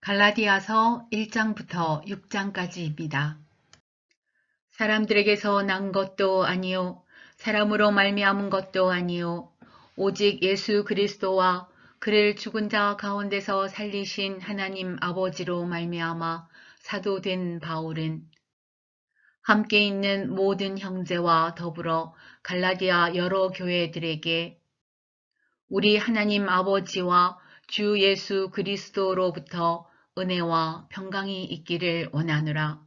갈라디아서 1장부터 6장까지입니다. 사람들에게서 난 것도 아니요 사람으로 말미암은 것도 아니요 오직 예수 그리스도와 그를 죽은 자 가운데서 살리신 하나님 아버지로 말미암아 사도된 바울은 함께 있는 모든 형제와 더불어 갈라디아 여러 교회들에게 우리 하나님 아버지와 주 예수 그리스도로부터 은혜와 평강이 있기를 원하노라.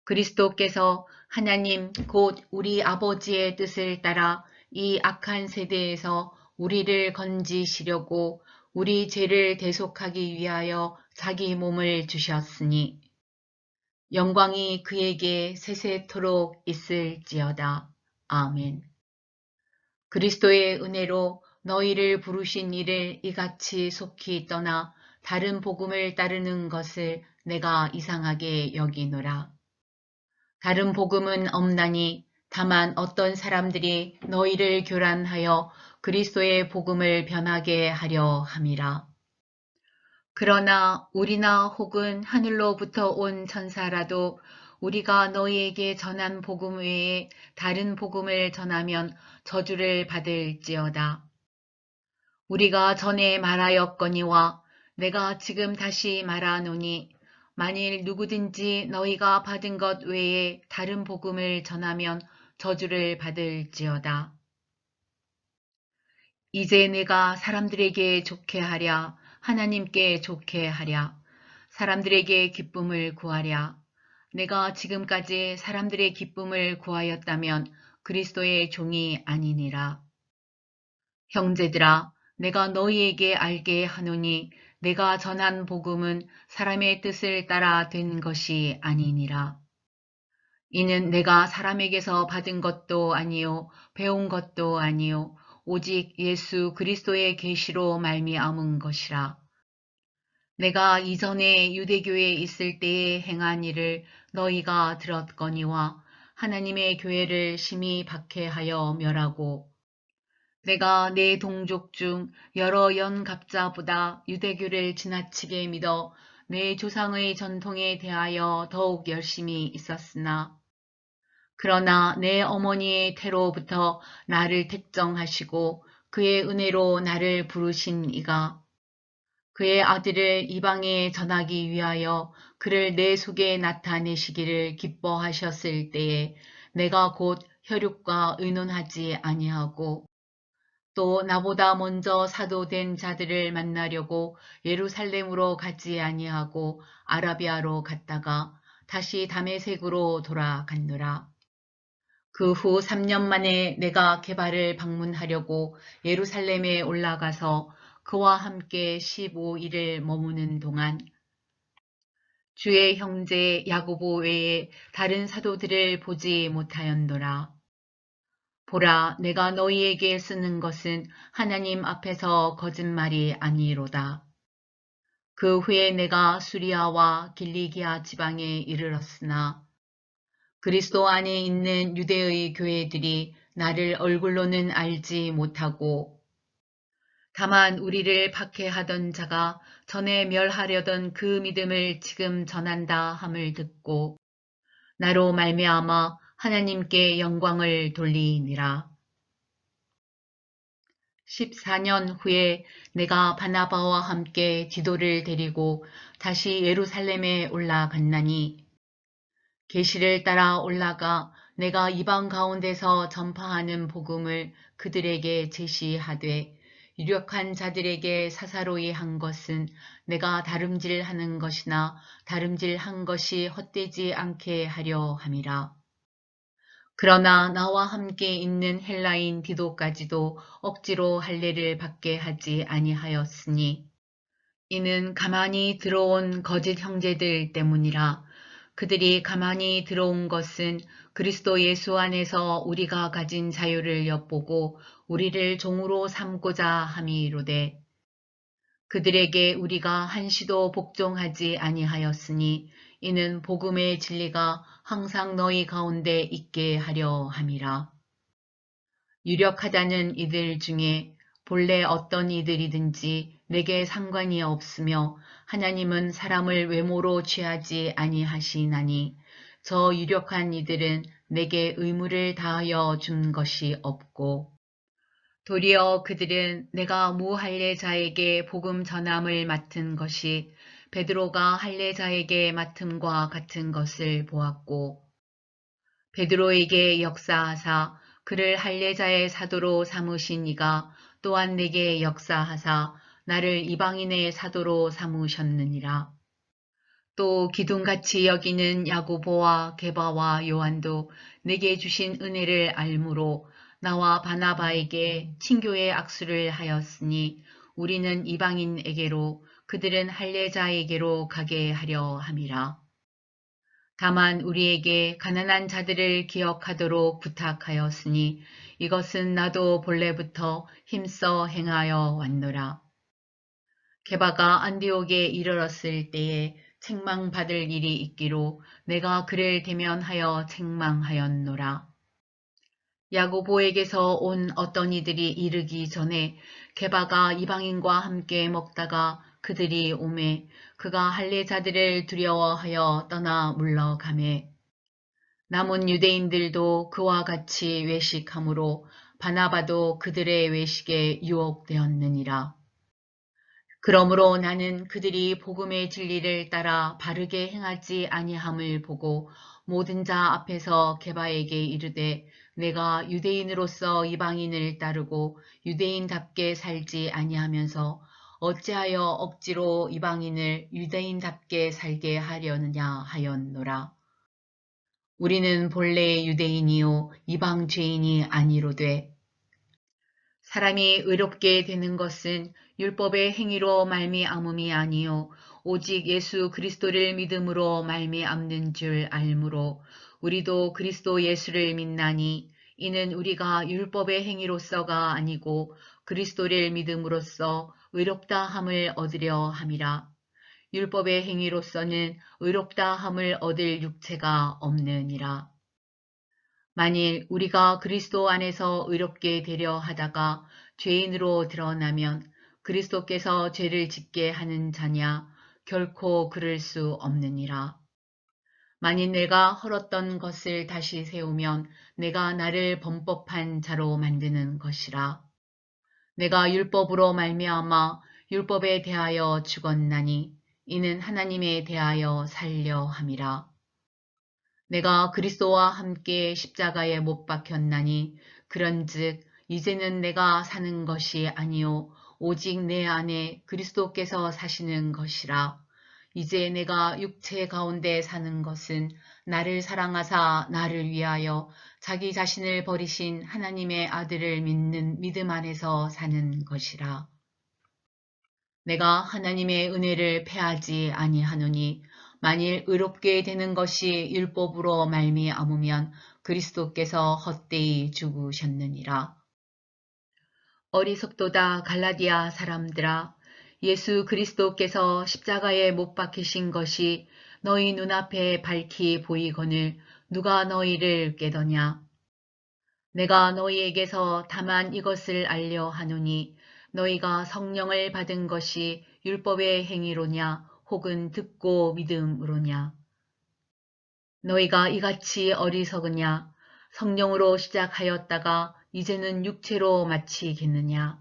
그리스도께서 하나님 곧 우리 아버지의 뜻을 따라 이 악한 세대에서 우리를 건지시려고 우리 죄를 대속하기 위하여 자기 몸을 주셨으니 영광이 그에게 세세토록 있을지어다. 아멘. 그리스도의 은혜로 너희를 부르신 이를 이같이 속히 떠나 다른 복음을 따르는 것을 내가 이상하게 여기노라. 다른 복음은 없나니 다만 어떤 사람들이 너희를 교란하여 그리스도의 복음을 변하게 하려 함이라. 그러나 우리나 혹은 하늘로부터 온 천사라도 우리가 너희에게 전한 복음 외에 다른 복음을 전하면 저주를 받을지어다. 우리가 전에 말하였거니와 내가 지금 다시 말하노니 만일 누구든지 너희가 받은 것 외에 다른 복음을 전하면 저주를 받을지어다. 이제 내가 사람들에게 좋게 하랴 하나님께 좋게 하랴 사람들에게 기쁨을 구하랴 내가 지금까지 사람들의 기쁨을 구하였다면 그리스도의 종이 아니니라. 형제들아 내가 너희에게 알게 하노니 내가 전한 복음은 사람의 뜻을 따라 된 것이 아니니라. 이는 내가 사람에게서 받은 것도 아니요 배운 것도 아니요 오직 예수 그리스도의 계시로 말미암은 것이라. 내가 이전에 유대교에 있을 때에 행한 일을 너희가 들었거니와 하나님의 교회를 심히 박해하여 멸하고 내가 내 동족 중 여러 연갑자보다 유대교를 지나치게 믿어 내 조상의 전통에 대하여 더욱 열심히 있었으나 그러나 내 어머니의 태로부터 나를 택정하시고 그의 은혜로 나를 부르신 이가 그의 아들을 이방에 전하기 위하여 그를 내 속에 나타내시기를 기뻐하셨을 때에 내가 곧 혈육과 의논하지 아니하고 또 나보다 먼저 사도된 자들을 만나려고 예루살렘으로 가지 아니하고 아라비아로 갔다가 다시 다메섹으로 돌아갔노라. 그 후 3년 만에 내가 게바를 방문하려고 예루살렘에 올라가서 그와 함께 15일을 머무는 동안 주의 형제 야고보 외에 다른 사도들을 보지 못하였노라. 보라, 내가 너희에게 쓰는 것은 하나님 앞에서 거짓말이 아니로다. 그 후에 내가 수리아와 길리기아 지방에 이르렀으나 그리스도 안에 있는 유대의 교회들이 나를 얼굴로는 알지 못하고 다만 우리를 박해하던 자가 전에 멸하려던 그 믿음을 지금 전한다 함을 듣고 나로 말미암아 하나님께 영광을 돌리니라. 14년 후에 내가 바나바와 함께 디도를 데리고 다시 예루살렘에 올라갔나니 계시를 따라 올라가 내가 이방 가운데서 전파하는 복음을 그들에게 제시하되 유력한 자들에게 사사로이 한 것은 내가 다름질하는 것이나 다름질한 것이 헛되지 않게 하려 함이라. 그러나 나와 함께 있는 헬라인 디도까지도 억지로 할례를 받게 하지 아니하였으니 이는 가만히 들어온 거짓 형제들 때문이라. 그들이 가만히 들어온 것은 그리스도 예수 안에서 우리가 가진 자유를 엿보고 우리를 종으로 삼고자 함이로되 그들에게 우리가 한시도 복종하지 아니하였으니 이는 복음의 진리가 항상 너희 가운데 있게 하려 함이라. 유력하다는 이들 중에 본래 어떤 이들이든지 내게 상관이 없으며 하나님은 사람을 외모로 취하지 아니하시나니 저 유력한 이들은 내게 의무를 다하여 준 것이 없고 도리어 그들은 내가 무할례자에게 복음 전함을 맡은 것이 베드로가 할례자에게 맡음과 같은 것을 보았고 베드로에게 역사하사 그를 할례자의 사도로 삼으신 이가 또한 내게 역사하사 나를 이방인의 사도로 삼으셨느니라. 또 기둥같이 여기는 야고보와 게바와 요한도 내게 주신 은혜를 알므로 나와 바나바에게 친교의 악수를 하였으니 우리는 이방인에게로 그들은 할례자에게로 가게 하려 함이라. 다만 우리에게 가난한 자들을 기억하도록 부탁하였으니 이것은 나도 본래부터 힘써 행하여 왔노라. 게바가 안디옥에 이르렀을 때에 책망받을 일이 있기로 내가 그를 대면하여 책망하였노라. 야고보에게서 온 어떤 이들이 이르기 전에 게바가 이방인과 함께 먹다가 그들이 오매 그가 할례자들을 두려워하여 떠나 물러가매 남은 유대인들도 그와 같이 외식하므로 바나바도 그들의 외식에 유혹되었느니라. 그러므로 나는 그들이 복음의 진리를 따라 바르게 행하지 아니함을 보고 모든 자 앞에서 게바에게 이르되 내가 유대인으로서 이방인을 따르고 유대인답게 살지 아니하면서 어찌하여 억지로 이방인을 유대인답게 살게 하려느냐 하였노라. 우리는 본래 유대인이요 이방 죄인이 아니로되 사람이 의롭게 되는 것은 율법의 행위로 말미암음이 아니요 오직 예수 그리스도를 믿음으로 말미암는 줄 알므로 우리도 그리스도 예수를 믿나니 이는 우리가 율법의 행위로서가 아니고 그리스도를 믿음으로써 의롭다 함을 얻으려 함이라. 율법의 행위로서는 의롭다 함을 얻을 육체가 없느니라. 만일 우리가 그리스도 안에서 의롭게 되려 하다가 죄인으로 드러나면 그리스도께서 죄를 짓게 하는 자냐? 결코 그럴 수 없느니라. 만일 내가 헐었던 것을 다시 세우면 내가 나를 범법한 자로 만드는 것이라. 내가 율법으로 말미암아 율법에 대하여 죽었나니 이는 하나님에 대하여 살려 함이라. 내가 그리스도와 함께 십자가에 못 박혔나니 그런즉 이제는 내가 사는 것이 아니요 오직 내 안에 그리스도께서 사시는 것이라. 이제 내가 육체 가운데 사는 것은 나를 사랑하사 나를 위하여 자기 자신을 버리신 하나님의 아들을 믿는 믿음 안에서 사는 것이라. 내가 하나님의 은혜를 패하지 아니하노니 만일 의롭게 되는 것이 율법으로 말미암으면 그리스도께서 헛되이 죽으셨느니라. 어리석도다 갈라디아 사람들아 예수 그리스도께서 십자가에 못 박히신 것이 너희 눈앞에 밝히 보이거늘 누가 너희를 깨더냐. 내가 너희에게서 다만 이것을 알려 하노니 너희가 성령을 받은 것이 율법의 행위로냐 혹은 듣고 믿음으로냐. 너희가 이같이 어리석으냐 성령으로 시작하였다가 이제는 육체로 마치겠느냐.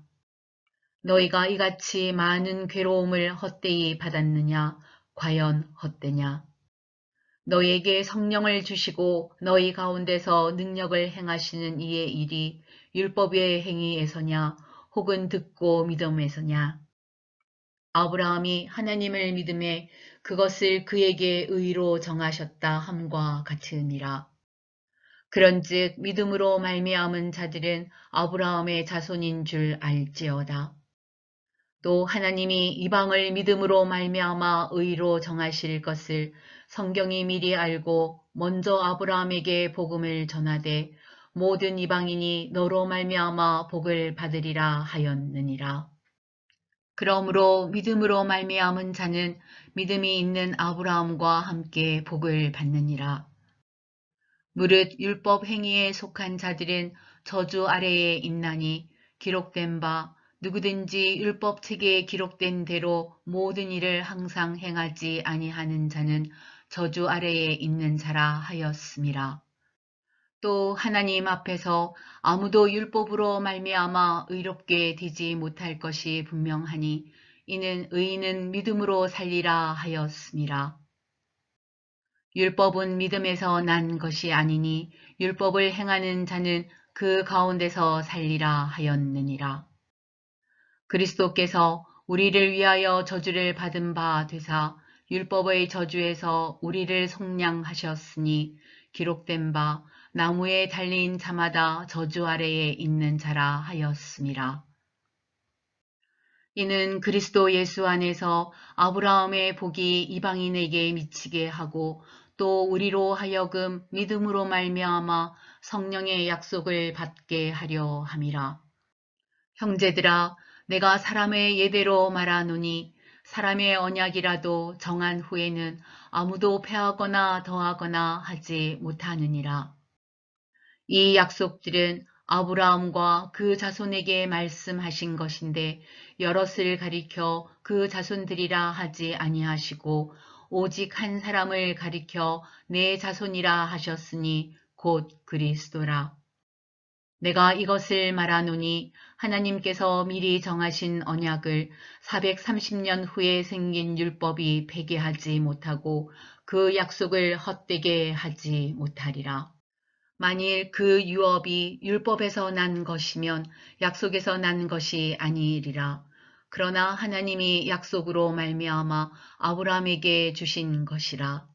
너희가 이같이 많은 괴로움을 헛되이 받았느냐 과연 헛되냐. 너희에게 성령을 주시고 너희 가운데서 능력을 행하시는 이의 일이 율법의 행위에서냐 혹은 듣고 믿음에서냐. 아브라함이 하나님을 믿음에 그것을 그에게 의로 정하셨다 함과 같으니라. 그런즉 믿음으로 말미암은 자들은 아브라함의 자손인 줄 알지어다. 또 하나님이 이방을 믿음으로 말미암아 의로 정하실 것을 성경이 미리 알고 먼저 아브라함에게 복음을 전하되 모든 이방인이 너로 말미암아 복을 받으리라 하였느니라. 그러므로 믿음으로 말미암은 자는 믿음이 있는 아브라함과 함께 복을 받느니라. 무릇 율법 행위에 속한 자들은 저주 아래에 있나니 기록된 바 누구든지 율법책에 기록된 대로 모든 일을 항상 행하지 아니하는 자는 저주 아래에 있는 자라 하였음이라. 또 하나님 앞에서 아무도 율법으로 말미암아 의롭게 되지 못할 것이 분명하니 이는 의인은 믿음으로 살리라 하였음이라. 율법은 믿음에서 난 것이 아니니 율법을 행하는 자는 그 가운데서 살리라 하였느니라. 그리스도께서 우리를 위하여 저주를 받은 바 되사 율법의 저주에서 우리를 속량하셨으니 기록된 바 나무에 달린 자마다 저주 아래에 있는 자라 하였음이라. 이는 그리스도 예수 안에서 아브라함의 복이 이방인에게 미치게 하고 또 우리로 하여금 믿음으로 말미암아 성령의 약속을 받게 하려 함이라. 형제들아, 내가 사람의 예대로 말하노니 사람의 언약이라도 정한 후에는 아무도 패하거나 더하거나 하지 못하느니라. 이 약속들은 아브라함과 그 자손에게 말씀하신 것인데 여럿을 가리켜 그 자손들이라 하지 아니하시고 오직 한 사람을 가리켜 내 자손이라 하셨으니 곧 그리스도라. 내가 이것을 말하노니 하나님께서 미리 정하신 언약을 430년 후에 생긴 율법이 폐기하지 못하고 그 약속을 헛되게 하지 못하리라. 만일 그 유업이 율법에서 난 것이면 약속에서 난 것이 아니리라. 그러나 하나님이 약속으로 말미암아 아브라함에게 주신 것이라.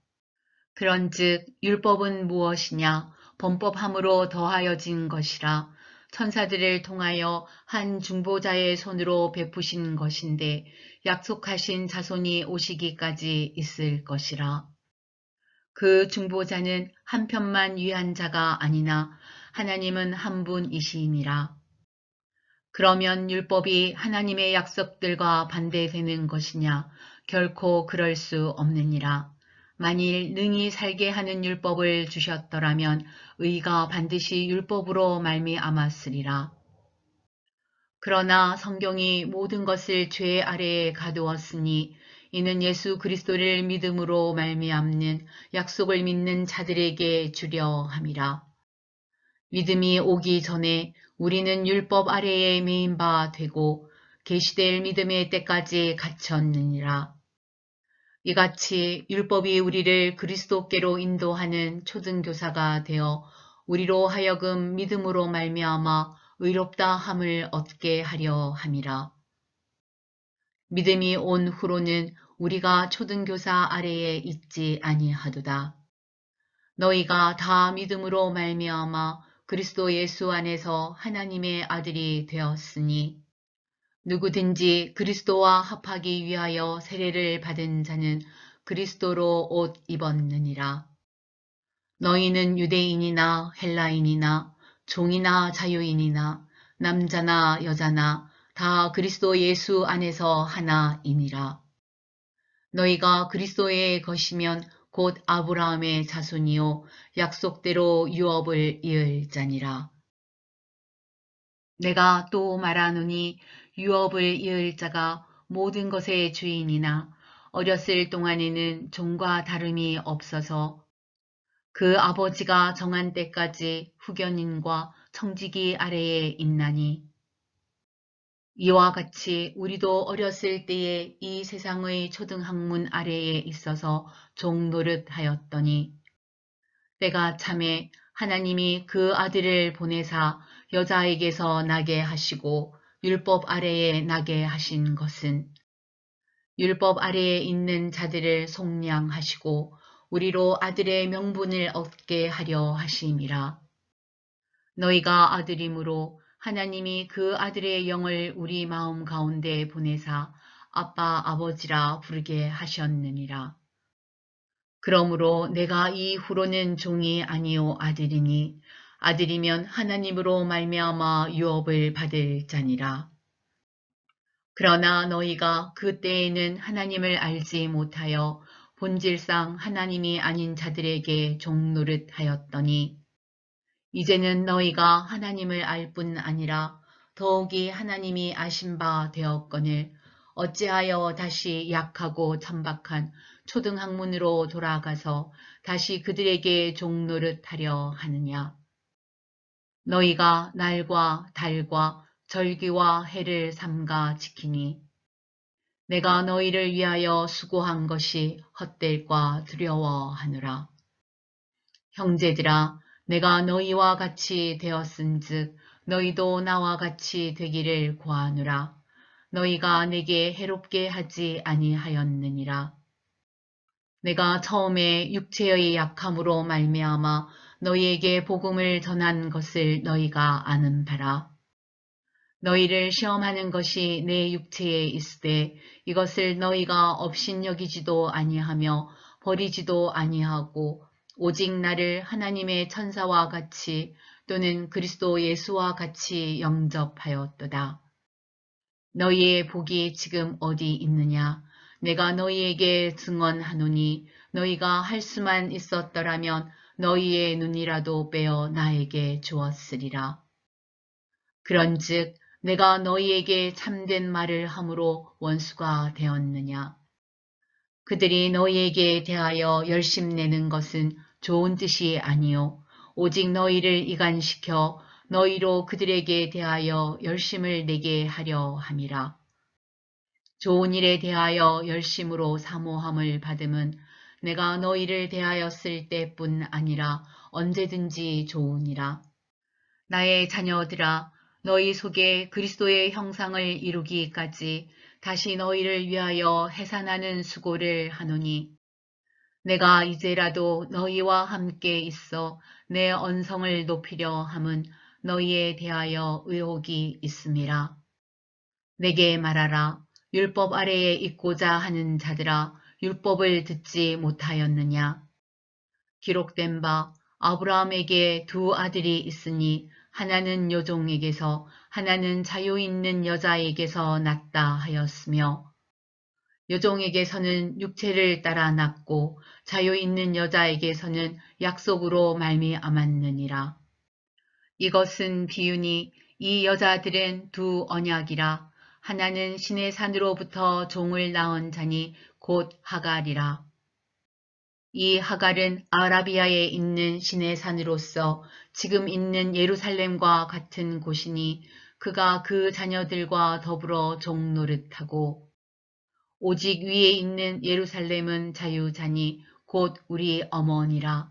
그런즉 율법은 무엇이냐? 범법함으로 더하여진 것이라. 천사들을 통하여 한 중보자의 손으로 베푸신 것인데 약속하신 자손이 오시기까지 있을 것이라. 그 중보자는 한 편만 위한 자가 아니나 하나님은 한 분이시니라. 그러면 율법이 하나님의 약속들과 반대되는 것이냐? 결코 그럴 수 없느니라. 만일 능히 살게 하는 율법을 주셨더라면 의가 반드시 율법으로 말미암았으리라. 그러나 성경이 모든 것을 죄 아래에 가두었으니 이는 예수 그리스도를 믿음으로 말미암는 약속을 믿는 자들에게 주려 함이라. 믿음이 오기 전에 우리는 율법 아래에 매인 바 되고 계시될 믿음의 때까지 갇혔느니라. 이같이 율법이 우리를 그리스도께로 인도하는 초등교사가 되어 우리로 하여금 믿음으로 말미암아 의롭다 함을 얻게 하려 함이라. 믿음이 온 후로는 우리가 초등교사 아래에 있지 아니하도다. 너희가 다 믿음으로 말미암아 그리스도 예수 안에서 하나님의 아들이 되었으니 누구든지 그리스도와 합하기 위하여 세례를 받은 자는 그리스도로 옷 입었느니라. 너희는 유대인이나 헬라인이나 종이나 자유인이나 남자나 여자나 다 그리스도 예수 안에서 하나이니라. 너희가 그리스도의 것이면 곧 아브라함의 자손이요 약속대로 유업을 이을 자니라. 내가 또 말하노니 유업을 이을 자가 모든 것의 주인이나 어렸을 동안에는 종과 다름이 없어서 그 아버지가 정한 때까지 후견인과 청지기 아래에 있나니 이와 같이 우리도 어렸을 때에 이 세상의 초등학문 아래에 있어서 종 노릇하였더니 때가 참에 하나님이 그 아들을 보내사 여자에게서 나게 하시고 율법 아래에 나게 하신 것은 율법 아래에 있는 자들을 속량하시고 우리로 아들의 명분을 얻게 하려 하심이라. 너희가 아들이므로 하나님이 그 아들의 영을 우리 마음 가운데 보내사 아빠 아버지라 부르게 하셨느니라. 그러므로 내가 이후로는 종이 아니요 아들이니 아들이면 하나님으로 말미암아 유업을 받을 자니라. 그러나 너희가 그때에는 하나님을 알지 못하여 본질상 하나님이 아닌 자들에게 종노릇하였더니 이제는 너희가 하나님을 알 뿐 아니라 더욱이 하나님이 아신 바 되었거늘 어찌하여 다시 약하고 천박한 초등학문으로 돌아가서 다시 그들에게 종노릇하려 하느냐. 너희가 날과 달과 절기와 해를 삼가 지키니 내가 너희를 위하여 수고한 것이 헛될까 두려워하노라. 형제들아, 내가 너희와 같이 되었은즉 너희도 나와 같이 되기를 구하노라. 너희가 내게 해롭게 하지 아니하였느니라. 내가 처음에 육체의 약함으로 말미암아 너희에게 복음을 전한 것을 너희가 아는 바라. 너희를 시험하는 것이 내 육체에 있으되 이것을 너희가 업신여기지도 아니하며 버리지도 아니하고 오직 나를 하나님의 천사와 같이 또는 그리스도 예수와 같이 영접하였도다. 너희의 복이 지금 어디 있느냐? 내가 너희에게 증언하노니 너희가 할 수만 있었더라면 너희의 눈이라도 빼어 나에게 주었으리라. 그런즉 내가 너희에게 참된 말을 함으로 원수가 되었느냐? 그들이 너희에게 대하여 열심내는 것은 좋은 뜻이 아니요 오직 너희를 이간시켜 너희로 그들에게 대하여 열심을 내게 하려 함이라. 좋은 일에 대하여 열심으로 사모함을 받음은 내가 너희를 대하였을 때뿐 아니라 언제든지 좋으니라. 나의 자녀들아, 너희 속에 그리스도의 형상을 이루기까지 다시 너희를 위하여 해산하는 수고를 하노니 내가 이제라도 너희와 함께 있어 내 언성을 높이려 함은 너희에 대하여 의혹이 있음이라. 내게 말하라. 율법 아래에 있고자 하는 자들아, 율법을 듣지 못하였느냐? 기록된 바 아브라함에게 두 아들이 있으니 하나는 여종에게서 하나는 자유 있는 여자에게서 났다 하였으며 여종에게서는 육체를 따라 났고 자유 있는 여자에게서는 약속으로 말미암았느니라. 이것은 비유니 이 여자들은 두 언약이라. 하나는 신의 산으로부터 종을 낳은 자니 곧 하갈이라. 이 하갈은 아라비아에 있는 신의 산으로서 지금 있는 예루살렘과 같은 곳이니 그가 그 자녀들과 더불어 종노릇하고 오직 위에 있는 예루살렘은 자유자니 곧 우리 어머니라.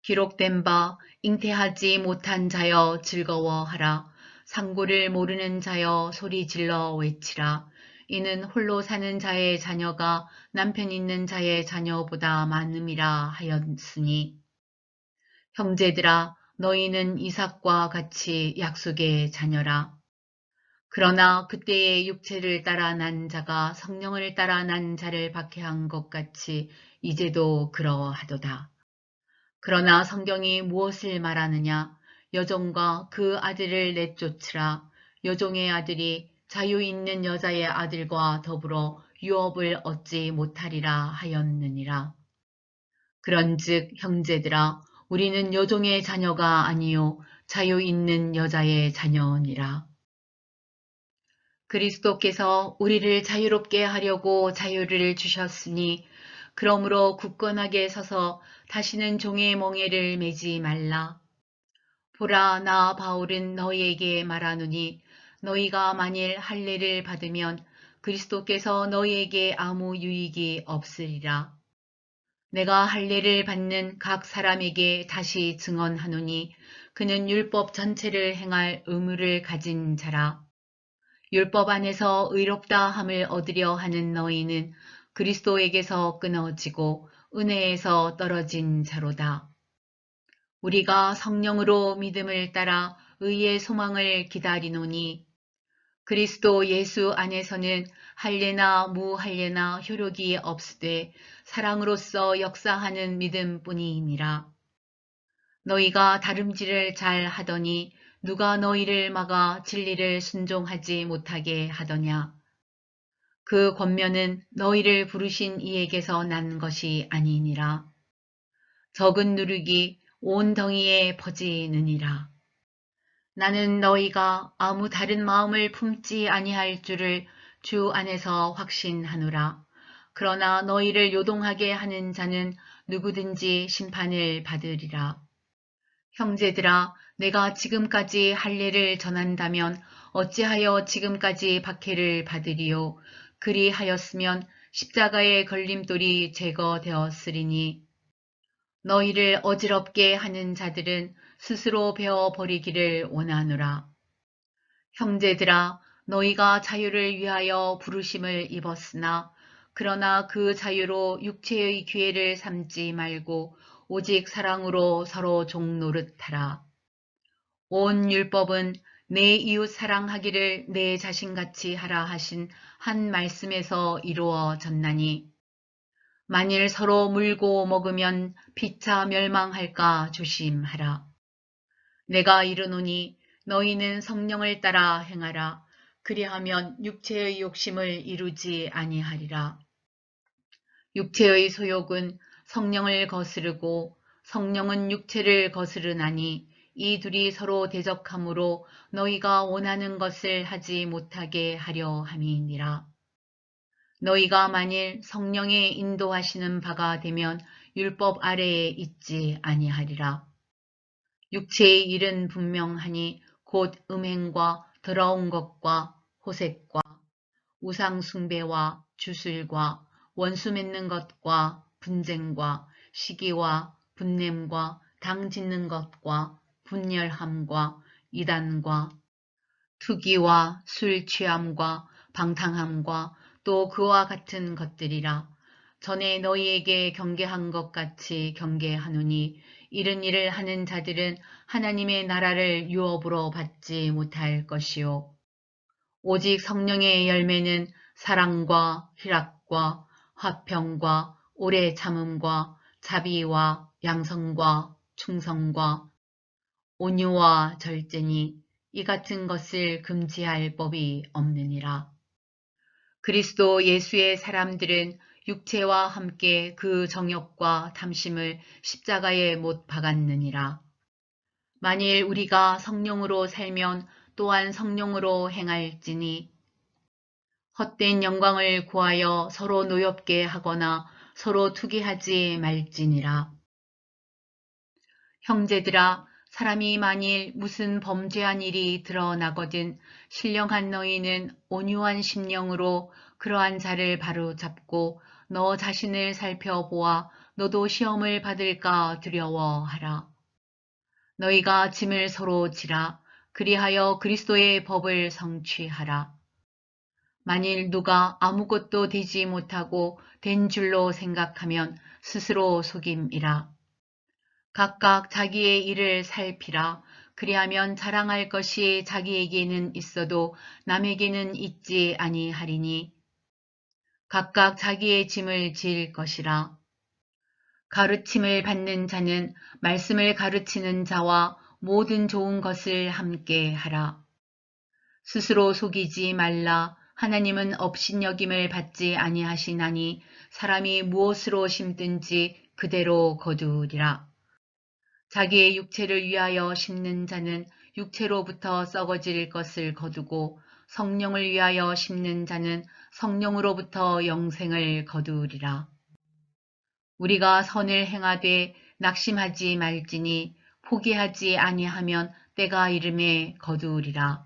기록된 바 잉태하지 못한 자여 즐거워하라. 상고를 모르는 자여 소리질러 외치라. 이는 홀로 사는 자의 자녀가 남편 있는 자의 자녀보다 많음이라 하였으니 형제들아 너희는 이삭과 같이 약속의 자녀라. 그러나 그때의 육체를 따라 난 자가 성령을 따라 난 자를 박해한 것 같이 이제도 그러하도다. 그러나 성경이 무엇을 말하느냐? 여종과 그 아들을 내쫓으라. 여종의 아들이 자유 있는 여자의 아들과 더불어 유업을 얻지 못하리라 하였느니라. 그런즉 형제들아 우리는 여종의 자녀가 아니요 자유 있는 여자의 자녀니라. 그리스도께서 우리를 자유롭게 하려고 자유를 주셨으니 그러므로 굳건하게 서서 다시는 종의 멍에를 매지 말라. 보라 나 바울은 너희에게 말하노니 너희가 만일 할례를 받으면 그리스도께서 너희에게 아무 유익이 없으리라. 내가 할례를 받는 각 사람에게 다시 증언하노니 그는 율법 전체를 행할 의무를 가진 자라. 율법 안에서 의롭다 함을 얻으려 하는 너희는 그리스도에게서 끊어지고 은혜에서 떨어진 자로다. 우리가 성령으로 믿음을 따라 의의 소망을 기다리노니 그리스도 예수 안에서는 할례나 무할례나 효력이 없으되 사랑으로서 역사하는 믿음뿐이니라. 너희가 다름질을 잘 하더니 누가 너희를 막아 진리를 순종하지 못하게 하더냐. 그 권면은 너희를 부르신 이에게서 난 것이 아니니라. 적은 누룩이 온 덩이에 퍼지느니라. 나는 너희가 아무 다른 마음을 품지 아니할 줄을 주 안에서 확신하노라. 그러나 너희를 요동하게 하는 자는 누구든지 심판을 받으리라. 형제들아, 내가 지금까지 할례를 전한다면 어찌하여 지금까지 박해를 받으리요? 그리하였으면 십자가의 걸림돌이 제거되었으리니 너희를 어지럽게 하는 자들은 스스로 베어버리기를 원하노라. 형제들아, 너희가 자유를 위하여 부르심을 입었으나 그러나 그 자유로 육체의 기회를 삼지 말고 오직 사랑으로 서로 종노릇하라. 온 율법은 내 이웃 사랑하기를 내 자신같이 하라 하신 한 말씀에서 이루어졌나니 만일 서로 물고 먹으면 피차 멸망할까 조심하라. 내가 이르노니 너희는 성령을 따라 행하라. 그리하면 육체의 욕심을 이루지 아니하리라. 육체의 소욕은 성령을 거스르고 성령은 육체를 거스르나니 이 둘이 서로 대적하므로 너희가 원하는 것을 하지 못하게 하려 함이니라. 너희가 만일 성령의 인도하시는 바가 되면 율법 아래에 있지 아니하리라. 육체의 일은 분명하니 곧 음행과 더러운 것과 호색과 우상 숭배와 주술과 원수 맺는 것과 분쟁과 시기와 분냄과 당 짓는 것과 분열함과 이단과 투기와 술 취함과 방탕함과 또 그와 같은 것들이라. 전에 너희에게 경계한 것 같이 경계하노니 이런 일을 하는 자들은 하나님의 나라를 유업으로 받지 못할 것이요. 오직 성령의 열매는 사랑과 희락과 화평과 오래 참음과 자비와 양성과 충성과 온유와 절제니 이 같은 것을 금지할 법이 없느니라. 그리스도 예수의 사람들은 육체와 함께 그 정욕과 탐심을 십자가에 못 박았느니라. 만일 우리가 성령으로 살면 또한 성령으로 행할지니 헛된 영광을 구하여 서로 노엽게 하거나 서로 투기하지 말지니라. 형제들아, 사람이 만일 무슨 범죄한 일이 드러나거든 신령한 너희는 온유한 심령으로 그러한 자를 바로잡고 너 자신을 살펴보아 너도 시험을 받을까 두려워하라. 너희가 짐을 서로 지라. 그리하여 그리스도의 법을 성취하라. 만일 누가 아무것도 되지 못하고 된 줄로 생각하면 스스로 속임이라. 각각 자기의 일을 살피라. 그리하면 자랑할 것이 자기에게는 있어도 남에게는 있지 아니하리니 각각 자기의 짐을 질 것이라. 가르침을 받는 자는 말씀을 가르치는 자와 모든 좋은 것을 함께 하라. 스스로 속이지 말라. 하나님은 업신여김을 받지 아니하시나니 사람이 무엇으로 심든지 그대로 거두리라. 자기의 육체를 위하여 심는 자는 육체로부터 썩어질 것을 거두고 성령을 위하여 심는 자는 성령으로부터 영생을 거두리라. 우리가 선을 행하되 낙심하지 말지니 포기하지 아니하면 때가 이름에 거두리라.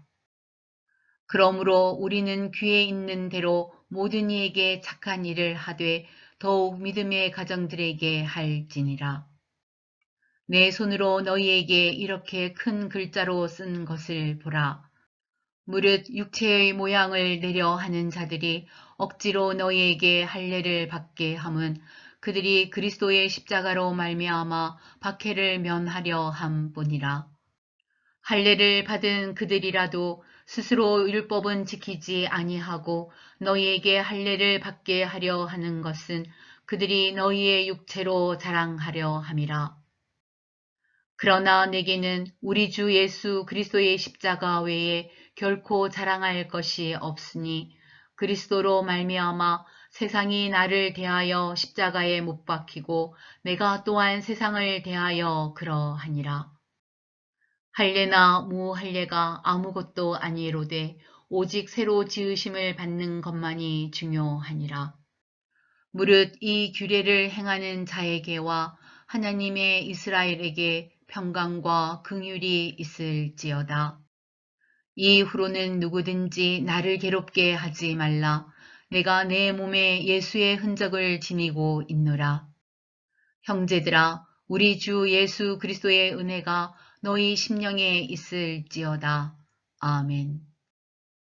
그러므로 우리는 귀에 있는 대로 모든 이에게 착한 일을 하되 더욱 믿음의 가정들에게 할지니라. 내 손으로 너희에게 이렇게 큰 글자로 쓴 것을 보라. 무릇 육체의 모양을 내려 하는 자들이 억지로 너희에게 할례를 받게 함은 그들이 그리스도의 십자가로 말미암아 박해를 면하려 함뿐이라. 할례를 받은 그들이라도 스스로 율법은 지키지 아니하고 너희에게 할례를 받게 하려 하는 것은 그들이 너희의 육체로 자랑하려 함이라. 그러나 내게는 우리 주 예수 그리스도의 십자가 외에 결코 자랑할 것이 없으니 그리스도로 말미암아 세상이 나를 대하여 십자가에 못 박히고 내가 또한 세상을 대하여 그러하니라. 할례나 무할례가 아무것도 아니로되 오직 새로 지으심을 받는 것만이 중요하니라. 무릇 이 규례를 행하는 자에게와 하나님의 이스라엘에게 평강과 긍휼이 있을지어다. 이후로는 누구든지 나를 괴롭게 하지 말라. 내가 내 몸에 예수의 흔적을 지니고 있노라. 형제들아, 우리 주 예수 그리스도의 은혜가 너희 심령에 있을지어다. 아멘.